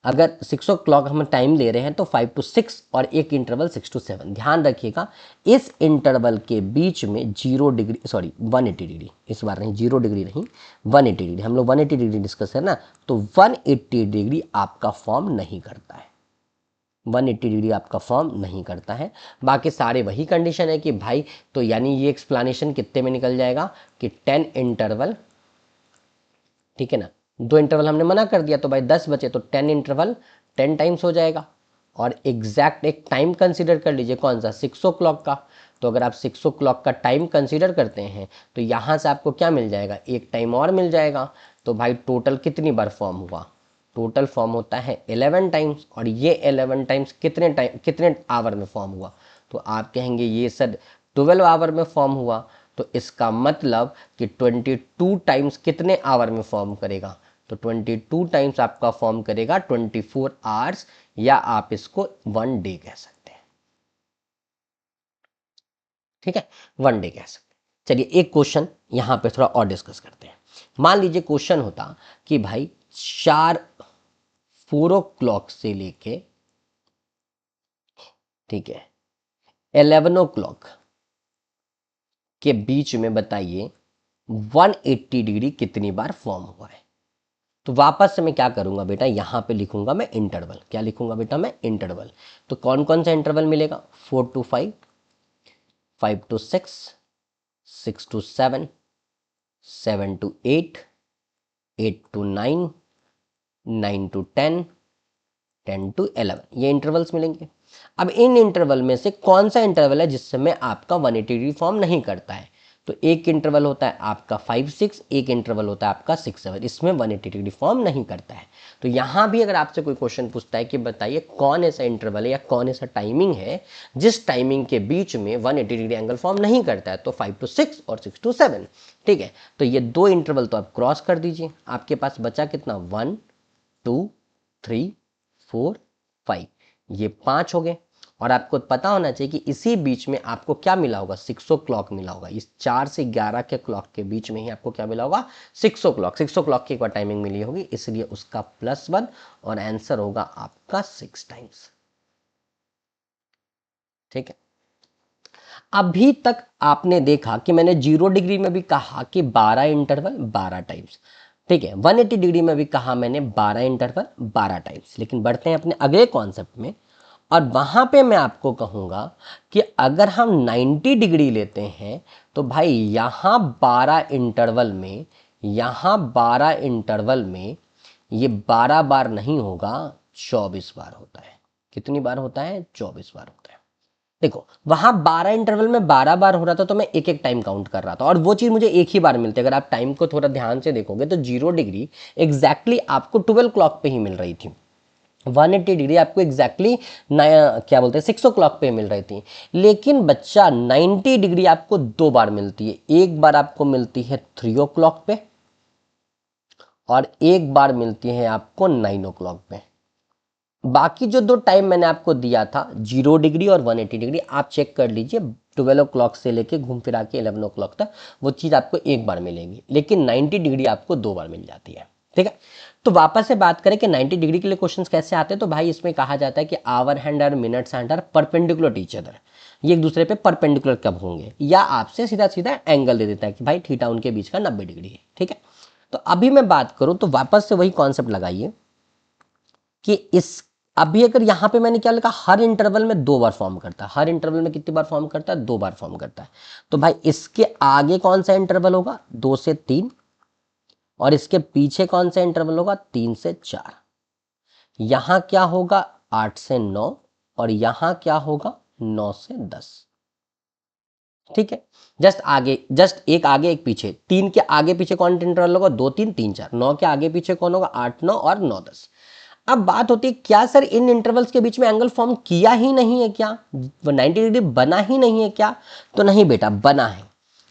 S1: अगर 6 o'clock हम टाइम ले रहे हैं तो 5 to 6 और एक इंटरवल 6 to 7। ध्यान रखिएगा इस इंटरवल के बीच में 180 डिग्री, इस बार नहीं 0 डिग्री नहीं 180 डिग्री, हम लोग 180 डिग्री डिस्कस है ना, तो 180 डिग्री आपका फॉर्म नहीं करता है, 180 डिग्री आपका फॉर्म नहीं करता है। बाकी सारे वही कंडीशन है कि भाई, तो यानी ये एक्सप्लेनेशन कितने में निकल जाएगा कि 10 इंटरवल, ठीक है ना, 2 इंटरवल हमने मना कर दिया तो भाई 10 बचे, तो 10 इंटरवल 10 टाइम्स हो जाएगा। और एग्जैक्ट एक टाइम कंसीडर कर लीजिए, कौन सा, 6 o'clock का। तो अगर आप 6 o'clock का टाइम कंसीडर करते हैं तो यहाँ से आपको क्या मिल जाएगा, एक टाइम और मिल जाएगा। तो भाई टोटल कितनी बार फॉर्म हुआ, टोटल फॉर्म होता है 11 टाइम्स, और ये 11 टाइम्स कितने आवर में फॉर्म हुआ, तो आप कहेंगे ये सर 12 आवर में फॉर्म हुआ। तो इसका मतलब कि 22 टाइम्स कितने आवर में फॉर्म करेगा, तो 22 टाइम्स आपका फॉर्म करेगा 24 आवर्स, या आप इसको 1 डे कह सकते हैं। ठीक है, 1 डे कह सकते हैं। चलिए एक क्वेश्चन यहां पे थोड़ा और डिस्कस करते हैं। मान लीजिए क्वेश्चन होता कि भाई 4 o'clock से लेके, ठीक है, 11 o'clock के बीच में बताइए 180 डिग्री कितनी बार फॉर्म हुआ है। तो वापस से मैं क्या करूंगा बेटा, यहां पे लिखूंगा मैं इंटरवल, क्या लिखूंगा बेटा मैं, इंटरवल। तो कौन कौन सा इंटरवल मिलेगा, 4 to 5, 5 to 6, 6 to 7, 7 to 8, 8 to 9, 9 to 10, 10 to 11, ये इंटरवल्स मिलेंगे। अब इन इंटरवल में से कौन सा इंटरवल है जिस समय आपका 180 डिग्री फॉर्म नहीं करता है, तो एक इंटरवल होता है आपका 5-6, एक इंटरवल होता है आपका 6-7, इसमें 180 डिग्री फॉर्म नहीं करता है। तो यहाँ भी अगर आपसे कोई क्वेश्चन पूछता है कि बताइए कौन ऐसा इंटरवल है या कौन ऐसा टाइमिंग है जिस टाइमिंग के बीच में 180 डिग्री एंगल फॉर्म नहीं करता है, तो 5 to 6 और 6 to 7। ठीक है, तो ये 2 इंटरवल तो आप क्रॉस कर दीजिए, आपके पास बचा कितना, 1 2 3 4 5, ये 5 हो गए। और आपको पता होना चाहिए कि इसी बीच में आपको क्या मिला होगा, 6 o'clock मिला होगा, इस 4 से 11 के क्लॉक के बीच में ही आपको क्या मिला होगा, 6 o'clock। 6 o'clock की एक बार टाइमिंग मिली होगी, इसलिए उसका +1, और आंसर होगा आपका 6 टाइम्स। ठीक है, अभी तक आपने देखा कि मैंने 0 डिग्री में भी कहा कि 12 इंटरवल 12 टाइम्स, ठीक है, 180 डिग्री में भी कहा मैंने 12 इंटरवल 12 टाइम्स। लेकिन बढ़ते हैं अपने अगले कॉन्सेप्ट में, और वहां पे मैं आपको कहूंगा कि अगर हम 90 डिग्री लेते हैं तो भाई यहां 12 इंटरवल में, यहां 12 इंटरवल में ये 12 बार नहीं होगा, 24 बार होता है। कितनी बार होता है, 24 बार होता है। देखो वहां 12 इंटरवल में 12 बार हो रहा था तो मैं एक एक टाइम काउंट कर रहा था, और वो चीज मुझे एक ही बार मिलती है। अगर आप टाइम को थोड़ा ध्यान से देखोगे तो 0 डिग्री एग्जैक्टली आपको 12 क्लॉक पे ही मिल रही थी, 180 डिग्री आपको एग्जैक्टली क्या बोलते हैं 6 o'clock पे मिल रही थी। लेकिन बच्चा 90 डिग्री आपको 2 बार मिलती है, एक बार आपको मिलती है 3 o'clock पे, और एक बार मिलती है आपको 9 o'clock पे। बाकी जो 2 टाइम मैंने आपको दिया था 0 डिग्री और 180 डिग्री, आप चेक कर लीजिए, 12 o'clock से लेके घूम फिरा के 11 o'clock तक वो चीज़ आपको एक बार मिलेगी, लेकिन 90 डिग्री आपको 2 बार मिल जाती है। ठीक है, तो वापस से बात करें कि 90 डिग्री के लिए क्वेश्चंस कैसे आते हैं, तो भाई इसमें कहा जाता है कि आवर हैंड और minutes hand are perpendicular to each other, ये एक दूसरे पे परपेंडिकुलर कब होंगे, या आपसे सीधा सीधा एंगल दे देता है कि भाई थीटा उनके बीच का 90 डिग्री है, ठीक है। तो अभी मैं बात करूं तो वापस से वही कॉन्सेप्ट लगाइए कि इस अभी अगर यहाँ पे मैंने क्या लिखा, हर इंटरवल में 2 बार फॉर्म करता है, हर इंटरवल में कितनी बार फॉर्म करता है, 2 बार फॉर्म करता है। तो भाई इसके आगे कौन सा इंटरवल होगा, 2 से 3, और इसके पीछे कौन सा इंटरवल होगा, 3 से 4। यहां क्या होगा, 8 से 9, और यहां क्या होगा, 9 से 10, ठीक है। जस्ट एक आगे एक पीछे, 3 के आगे पीछे कौन इंटरवल होगा, 2 3 3 4, 9 के आगे पीछे कौन होगा, 8 9 और 9 10। अब बात होती है क्या सर इन इंटरवल्स के बीच में एंगल फॉर्म किया ही नहीं है क्या, 90 डिग्री बना ही नहीं है क्या, तो नहीं बेटा बना है।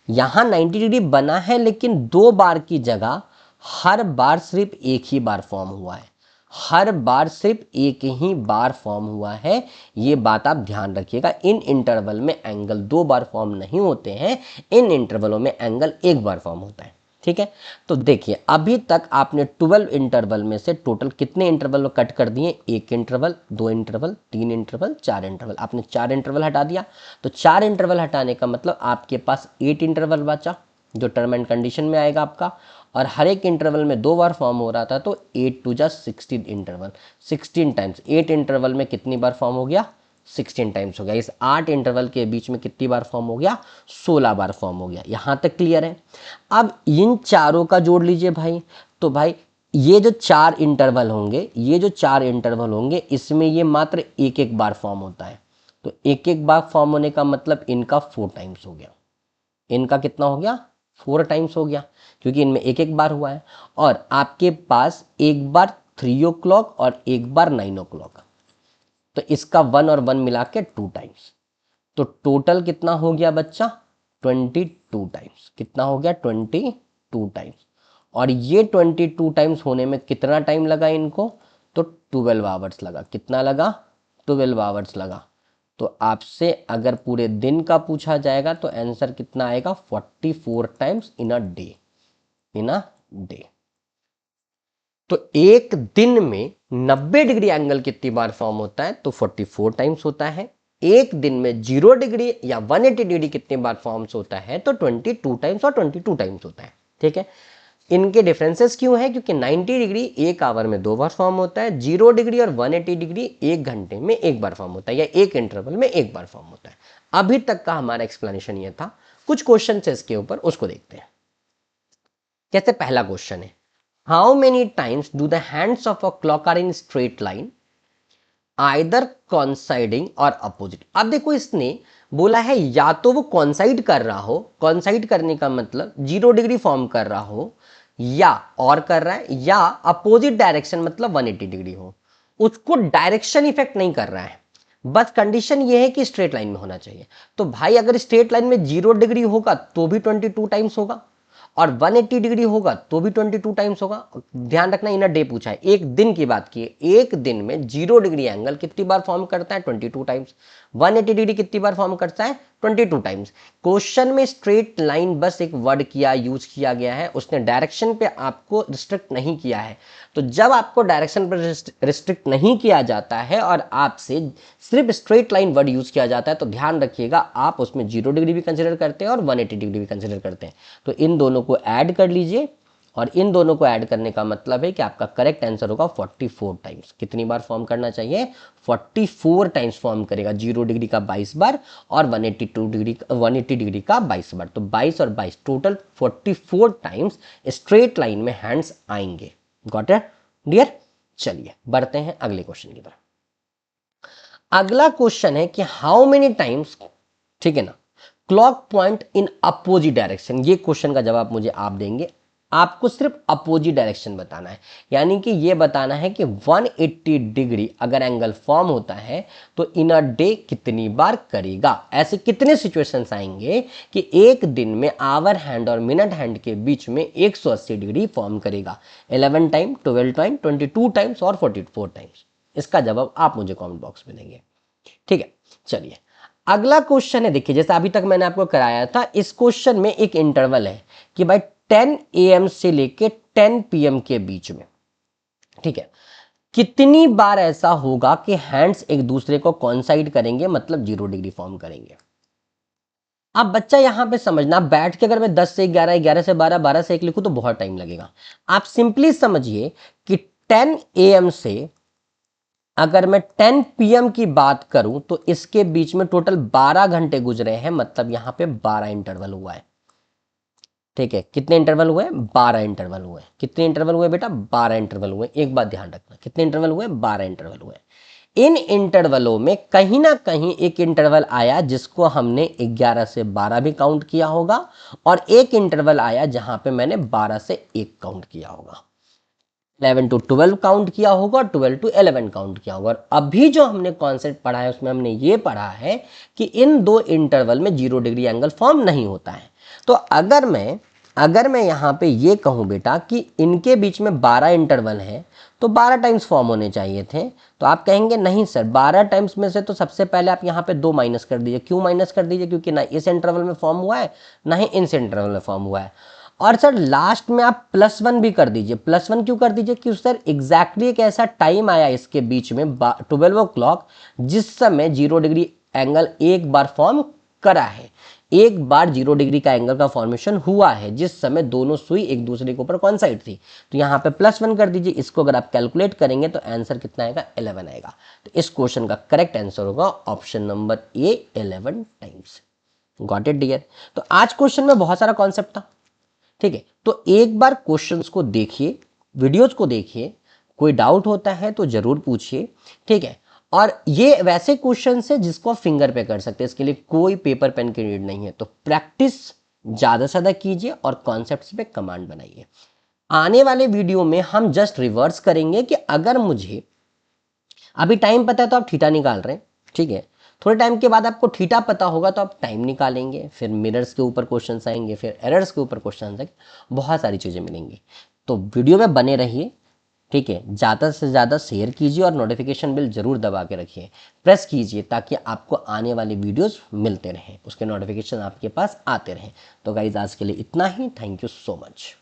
S1: यहां 90 डिग्री बना है, लेकिन 2 बार की जगह हर बार सिर्फ एक ही बार फॉर्म हुआ है, हर बार सिर्फ एक ही बार फॉर्म हुआ है। ये बात आप ध्यान रखिएगा, इन इंटरवल में एंगल 2 बार फॉर्म नहीं होते हैं, इन इंटरवलों में एंगल 1 बार फॉर्म होता है, ठीक है। तो देखिए अभी तक आपने 12 इंटरवल में से टोटल कितने इंटरवल कट कर दिए, 1 इंटरवल, 2 इंटरवल, 3 इंटरवल, 4 इंटरवल, आपने 4 इंटरवल हटा दिया। तो 4 इंटरवल हटाने का मतलब आपके पास 8 इंटरवल बचा, जो टर्म एंड कंडीशन में आएगा आपका, और हर एक इंटरवल में 2 बार फॉर्म हो रहा था, तो 8 टू जा 16 इंटरवल, 16 टाइम्स 8 इंटरवल में कितनी बार फॉर्म हो गया, 16 टाइम्स हो गया। इस 8 इंटरवल के बीच में कितनी बार फॉर्म हो गया, 16 बार फॉर्म हो गया। यहां तक क्लियर है। अब इन चारों का जोड़ लीजिए भाई, तो भाई ये जो 4 इंटरवल होंगे, ये जो 4 इंटरवल होंगे, इसमें ये मात्र एक एक बार फॉर्म होता है। तो एक एक बार फॉर्म होने का मतलब इनका 4 टाइम्स हो गया, इनका कितना हो गया, 4 टाइम्स हो गया, क्योंकि इनमें एक एक बार हुआ है। और आपके पास एक बार 3 o'clock और एक बार 9 o'clock, तो इसका 1 और 1 मिला के 2 टाइम्स। तो टोटल कितना हो गया बच्चा, 22 टाइम्स। कितना हो गया, 22 टाइम्स। और ये 22 टाइम्स होने में कितना टाइम लगा इनको, तो 12 आवर्स लगा। कितना लगा, 12 आवर्स लगा। तो आपसे अगर पूरे दिन का पूछा जाएगा तो आंसर कितना आएगा, 44 times in a day, in a day. तो एक दिन में 90 डिग्री एंगल कितनी बार फॉर्म होता है, तो 44 टाइम्स होता है। एक दिन में 0 डिग्री या 180 डिग्री कितनी बार फॉर्म्स होता है, तो 22 टाइम्स और 22 टाइम्स होता है, ठीक है। इनके डिफरेंसेस क्यों है, क्योंकि 90 डिग्री एक आवर में 2 बार फॉर्म होता है, 0 डिग्री और 180 डिग्री एक घंटे में एक बार फॉर्म होता है, या एक इंटरवल में एक बार फॉर्म होता है। अभी तक का हमारा एक्सप्लेनेशन ये था। कुछ क्वेश्चन है इसके ऊपर, उसको देखते हैं। जैसे पहला क्वेश्चन है, how many times do the hands of a clock are in straight line either coinciding or opposite. अब देखो इसने बोला है या तो वो कॉन्साइड कर रहा हो, कॉन्साइड करने का मतलब 0 डिग्री फॉर्म कर रहा हो, या और कर रहा है, या अपोजिट डायरेक्शन मतलब 180 डिग्री हो। उसको डायरेक्शन इफेक्ट नहीं कर रहा है, बस कंडीशन ये है कि स्ट्रेट लाइन में होना चाहिए। तो भाई अगर स्ट्रेट लाइन में 0 डिग्री होगा तो भी 22 टाइम्स होगा, और 180 डिग्री होगा तो भी 22 टाइम्स होगा। ध्यान रखना इन अ डे पूछा है, एक दिन की बात की है। एक दिन में 0 डिग्री एंगल कितनी बार फॉर्म करता है, 22 टाइम्स। 180 डिग्री कितनी बार फॉर्म करता है, 22 टाइम्स। क्वेश्चन में स्ट्रेट लाइन बस एक वर्ड किया, यूज किया गया है, उसने डायरेक्शन पे आपको रिस्ट्रिक्ट नहीं किया है। तो जब आपको डायरेक्शन पर रिस्ट्रिक्ट नहीं किया जाता है और आपसे सिर्फ स्ट्रेट लाइन वर्ड यूज किया जाता है, तो ध्यान रखिएगा आप उसमें 0 डिग्री भी कंसिडर करते हैं और 180 डिग्री भी कंसिडर करते हैं। तो इन दोनों को ऐड कर लीजिए, और इन दोनों को ऐड करने का मतलब है कि आपका करेक्ट आंसर होगा 44 टाइम्स। कितनी बार फॉर्म करना चाहिए, 44 टाइम्स फॉर्म करेगा। 0 डिग्री का 22 बार और 180 डिग्री का 22 बार, तो 22 और 22 टोटल 44 टाइम्स स्ट्रेट लाइन में हैंड्स आएंगे। Got it dear. चलिए बढ़ते हैं अगले क्वेश्चन की तरफ। अगला क्वेश्चन है कि हाउ मेनी टाइम्स, ठीक है ना, clock point in opposite direction. ये क्वेश्चन का जवाब मुझे आप देंगे। आपको सिर्फ अपोजिट डायरेक्शन बताना है, यानी कि ये बताना है कि 180 डिग्री अगर एंगल फॉर्म होता है तो इन अ डे कितनी बार करेगा। ऐसे कितने सिचुएशंस आएंगे कि एक दिन में आवर हैंड और मिनट हैंड के बीच में 180 डिग्री फॉर्म करेगा। 11 टाइम, 12 टाइम, 22 टाइम्स और 44 टाइम्स। इसका जवाब आप मुझे कमेंट बॉक्स में देंगे, ठीक है। चलिए अगला क्वेश्चन है, देखिए जैसा अभी तक मैंने आपको कराया था, इस क्वेश्चन में एक इंटरवल है कि भाई 10 AM से लेके 10 PM के बीच में ठीक है, कितनी बार ऐसा होगा कि हैंड्स एक दूसरे को कॉन्साइड करेंगे, मतलब 0 डिग्री फॉर्म करेंगे। अब बच्चा यहां पे समझना, बैठ के अगर मैं 10 से 11, 11 से 12, 12 से 1 लिखूं तो बहुत टाइम लगेगा। आप सिंपली समझिए कि 10 AM से अगर मैं 10 PM की बात करूं तो इसके बीच में टोटल 12 घंटे गुजरे हैं, मतलब यहां पे 12 इंटरवल हुआ है। ठीक है, कितने इंटरवल हुए? 12 इंटरवल हुए। कितने इंटरवल हुए बेटा? 12 इंटरवल हुए। एक बात ध्यान रखना, कितने इंटरवल हुए? 12 इंटरवल हुए। इन इंटरवलों में कहीं ना कहीं एक इंटरवल आया जिसको हमने 11 से 12 भी काउंट किया होगा, और एक इंटरवल आया जहां पे मैंने 12 से 1 काउंट किया होगा, 11 to 12 काउंट किया होगा और 12 to 11 काउंट किया होगा। और अभी जो हमने कॉन्सेप्ट पढ़ा है उसमें हमने ये पढ़ा है कि इन दो इंटरवल में 0 डिग्री एंगल फॉर्म नहीं होता है। तो अगर मैं यहाँ पे ये कहूँ बेटा कि इनके बीच में 12 इंटरवल है तो 12 टाइम्स फॉर्म होने चाहिए थे, तो आप कहेंगे नहीं सर, 12 टाइम्स में से तो सबसे पहले आप यहाँ पे 2 माइनस कर दीजिए। क्यों माइनस कर दीजिए? क्योंकि ना इस इंटरवल में फॉर्म हुआ है ना ही इस इंटरवल में फॉर्म हुआ है। और सर लास्ट में आप +1 भी कर दीजिए। +1 क्यों कर दीजिए? कि सर एग्जैक्टली एक ऐसा टाइम आया इसके बीच में 12 o'clock जिस समय 0 डिग्री एंगल एक बार फॉर्म करा है, एक बार 0 डिग्री का एंगल का फॉर्मेशन हुआ है जिस समय दोनों सुई एक दूसरे के ऊपर कॉन्साइड थी। तो यहाँ पे +1 कर दीजिए। इसको अगर आप कैलकुलेट करेंगे तो आंसर कितना आएगा? 11 आएगा। तो इस क्वेश्चन का करेक्ट आंसर होगा option number A, 11 times. Got it dear? तो आज क्वेश्चन में बहुत सारा कॉन्सेप्ट था। ठीक है, तो एक बार क्वेश्चंस को देखिए, वीडियोज को देखिए, कोई डाउट होता है तो जरूर पूछिए। ठीक है, और ये वैसे क्वेश्चन है जिसको फिंगर पे कर सकते हैं, इसके लिए कोई पेपर पेन की नीड नहीं है। तो प्रैक्टिस ज्यादा से ज्यादा कीजिए और कॉन्सेप्ट्स पे कमांड बनाइए। आने वाले वीडियो में हम जस्ट रिवर्स करेंगे कि अगर मुझे अभी टाइम पता है तो आप थीटा निकाल रहे हैं, ठीक है, थोड़े टाइम के बाद आपको थीटा पता होगा तो आप टाइम निकालेंगे, फिर मिरर्स के ऊपर क्वेश्चंस आएंगे, फिर एरर्स के ऊपर क्वेश्चंस आएंगे, बहुत सारी चीज़ें मिलेंगी। तो वीडियो में बने रहिए। ठीक है, ज़्यादा से ज़्यादा शेयर कीजिए और नोटिफिकेशन बिल जरूर दबा के रखिए, प्रेस कीजिए, ताकि आपको आने वाले वीडियोस मिलते रहें, उसके नोटिफिकेशन आपके पास आते रहें। तो गाइज आज के लिए इतना ही। Thank you so much.